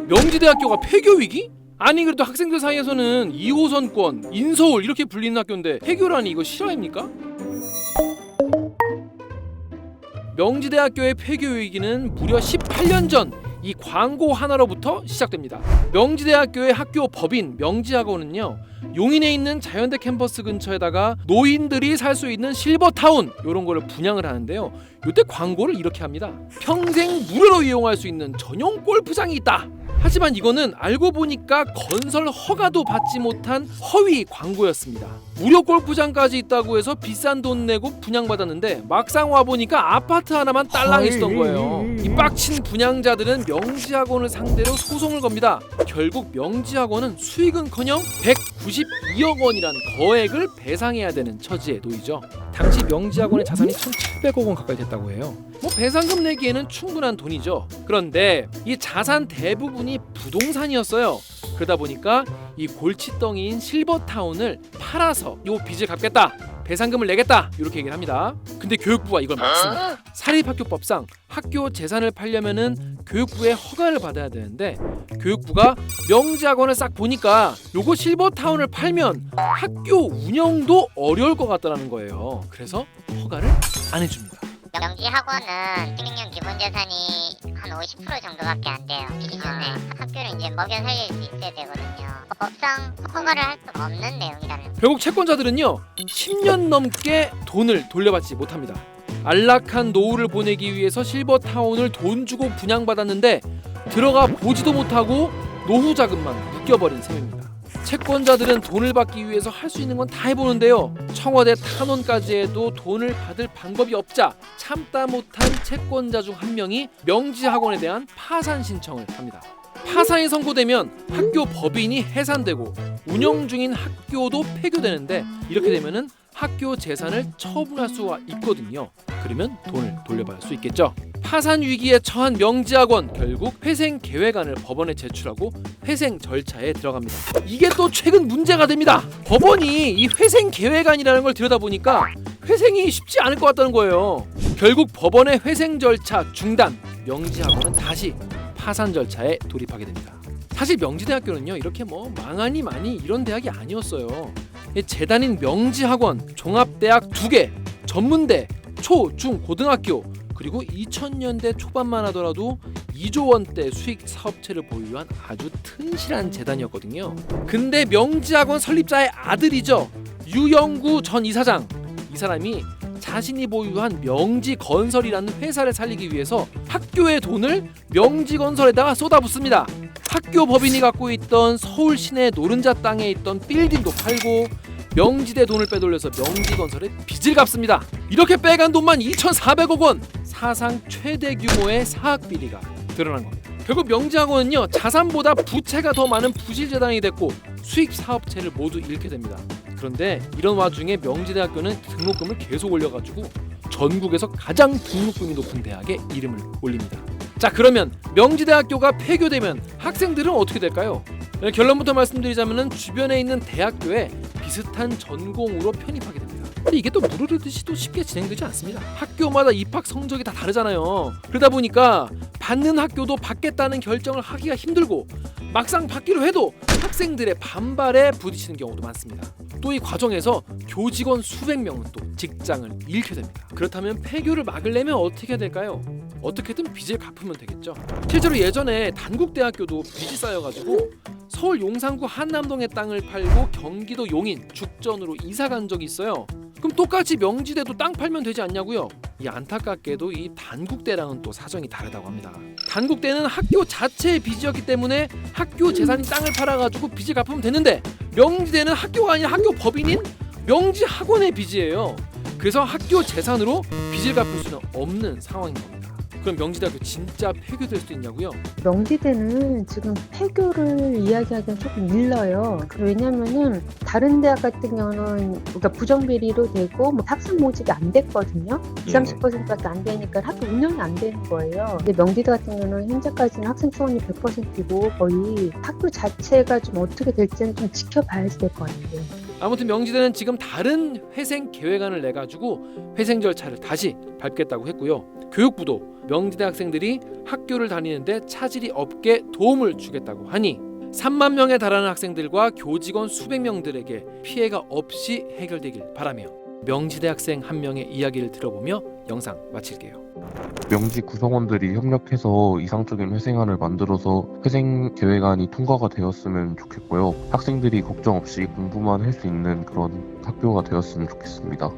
명지대학교가 폐교 위기? 아니 그래도 학생들 사이에서는 2호선권, 인서울 이렇게 불리는 학교인데 폐교라니 이거 실화입니까? 명지대학교의 폐교 위기는 무려 18년 전 이 광고 하나로부터 시작됩니다. 명지대학교의 학교 법인 명지학원은요, 용인에 있는 자연대 캠퍼스 근처에다가 노인들이 살 수 있는 실버타운 이런 거를 분양을 하는데요. 이때 광고를 이렇게 합니다. 평생 무료로 이용할 수 있는 전용 골프장이 있다. 하지만 이거는 알고 보니까 건설 허가도 받지 못한 허위 광고였습니다. 무료 골프장까지 있다고 해서 비싼 돈 내고 분양받았는데 막상 와보니까 아파트 하나만 딸랑했었던 거예요. 이 빡친 분양자들은 명지학원을 상대로 소송을 겁니다. 결국 명지학원은 수익은커녕 192억 원이라는 거액을 배상해야 되는 처지에 놓이죠. 당시 명지학원의 자산이 1,700억 원 가까이 됐다고 해요. 배상금 내기에는 충분한 돈이죠. 그런데 이 자산 대부분이 부동산이었어요. 그러다 보니까 이 골칫덩이인 실버타운을 팔아서 이 빚을 갚겠다, 배상금을 내겠다 이렇게 얘기를 합니다. 근데 교육부가 이걸 막습니다. 사립학교법상 학교 재산을 팔려면은 교육부의 허가를 받아야 되는데 교육부가 명지학원을 싹 보니까 요거 실버타운을 팔면 학교 운영도 어려울 것 같다는 거예요. 그래서 허가를 안 해줍니다. 명지학원은 시민령 기본재산이 한 50% 정도밖에 안 돼요. 기준에 학교를 이제 먹여 살릴 수 있어야 되거든요. 법상 허가를 할 수 없는 내용이라는. 결국 채권자들은요 10년 넘게 돈을 돌려받지 못합니다. 안락한 노후를 보내기 위해서 실버타운을 돈 주고 분양받았는데 들어가 보지도 못하고 노후 자금만 묶여버린 셈입니다. 채권자들은 돈을 받기 위해서 할 수 있는 건 다 해보는데요. 청와대 탄원까지 해도 돈을 받을 방법이 없자 참다 못한 채권자 중 한 명이 명지학원에 대한 파산 신청을 합니다. 파산이 선고되면 학교 법인이 해산되고 운영 중인 학교도 폐교되는데 이렇게 되면은 학교 재산을 처분할 수가 있거든요. 그러면 돈을 돌려받을 수 있겠죠. 파산 위기에 처한 명지학원, 결국 회생 계획안을 법원에 제출하고 회생 절차에 들어갑니다. 이게 또 최근 문제가 됩니다. 법원이 이 회생 계획안이라는 걸 들여다보니까 회생이 쉽지 않을 것 같다는 거예요. 결국 법원의 회생 절차 중단, 명지학원은 다시 파산 절차에 돌입하게 됩니다. 사실 명지대학교는요 이렇게 망하니 많이 이런 대학이 아니었어요. 재단인 명지학원, 종합대학 2개, 전문대, 초, 중, 고등학교, 그리고 2000년대 초반만 하더라도 2조 원대 수익 사업체를 보유한 아주 튼실한 재단이었거든요. 근데 명지학원 설립자의 아들이죠, 유영구 전 이사장, 이 사람이 자신이 보유한 명지건설이라는 회사를 살리기 위해서 학교의 돈을 명지건설에다가 쏟아붓습니다. 학교 법인이 갖고 있던 서울 시내 노른자 땅에 있던 빌딩도 팔고 명지대 돈을 빼돌려서 명지건설에 빚을 갚습니다. 이렇게 빼간 돈만 2,400억 원! 사상 최대 규모의 사학 비리가 드러난 겁니다. 결국 명지학원은요 자산보다 부채가 더 많은 부실재단이 됐고 수익 사업체를 모두 잃게 됩니다. 그런데 이런 와중에 명지대학교는 등록금을 계속 올려가지고 전국에서 가장 등록금이 높은 대학에 이름을 올립니다. 자, 그러면 명지대학교가 폐교되면 학생들은 어떻게 될까요? 결론부터 말씀드리자면 주변에 있는 대학교에 비슷한 전공으로 편입하게 됩니다. 근데 이게 또 물 흐르듯이 또 쉽게 진행되지 않습니다. 학교마다 입학 성적이 다 다르잖아요. 그러다 보니까 받는 학교도 받겠다는 결정을 하기가 힘들고 막상 받기로 해도 학생들의 반발에 부딪히는 경우도 많습니다. 또 이 과정에서 교직원 수백 명은 또 직장을 잃게 됩니다. 그렇다면 폐교를 막으려면 어떻게 해야 될까요? 어떻게든 빚을 갚으면 되겠죠. 실제로 예전에 단국대학교도 빚이 쌓여가지고 서울 용산구 한남동의 땅을 팔고 경기도 용인, 죽전으로 이사 간 적이 있어요. 그럼 똑같이 명지대도 땅 팔면 되지 않냐고요? 이 안타깝게도 이 단국대랑은 또 사정이 다르다고 합니다. 단국대는 학교 자체의 빚이었기 때문에 학교 재산인 땅을 팔아가지고 빚을 갚으면 되는데 명지대는 학교가 아니라 학교 법인인 명지학원의 빚이에요. 그래서 학교 재산으로 빚을 갚을 수는 없는 상황인 겁니다. 그럼 명지대학교 진짜 폐교될 수도 있냐고요? 명지대는 지금 폐교를 이야기하기는 조금 일러요. 왜냐면은 다른 대학 같은 경우는 그러니까 부정비리로 되고 학생 모집이 안 됐거든요. 20-30%밖에 안 되니까 학교 운영이 안 되는 거예요. 근데 명지대 같은 경우는 현재까지는 학생 수업이 100%이고 거의 학교 자체가 좀 어떻게 될지는 좀 지켜봐야 될 것 같아요. 아무튼 명지대는 지금 다른 회생 계획안을 내가지고 회생 절차를 다시 밟겠다고 했고요. 교육부도 명지대 학생들이 학교를 다니는데 차질이 없게 도움을 주겠다고 하니 3만 명에 달하는 학생들과 교직원 수백 명들에게 피해가 없이 해결되길 바라며 명지대 학생 한 명의 이야기를 들어보며 영상 마칠게요. 명지 구성원들이 협력해서 이상적인 회생안을 만들어서 회생 계획안이 통과가 되었으면 좋겠고요. 학생들이 걱정 없이 공부만 할 수 있는 그런 학교가 되었으면 좋겠습니다.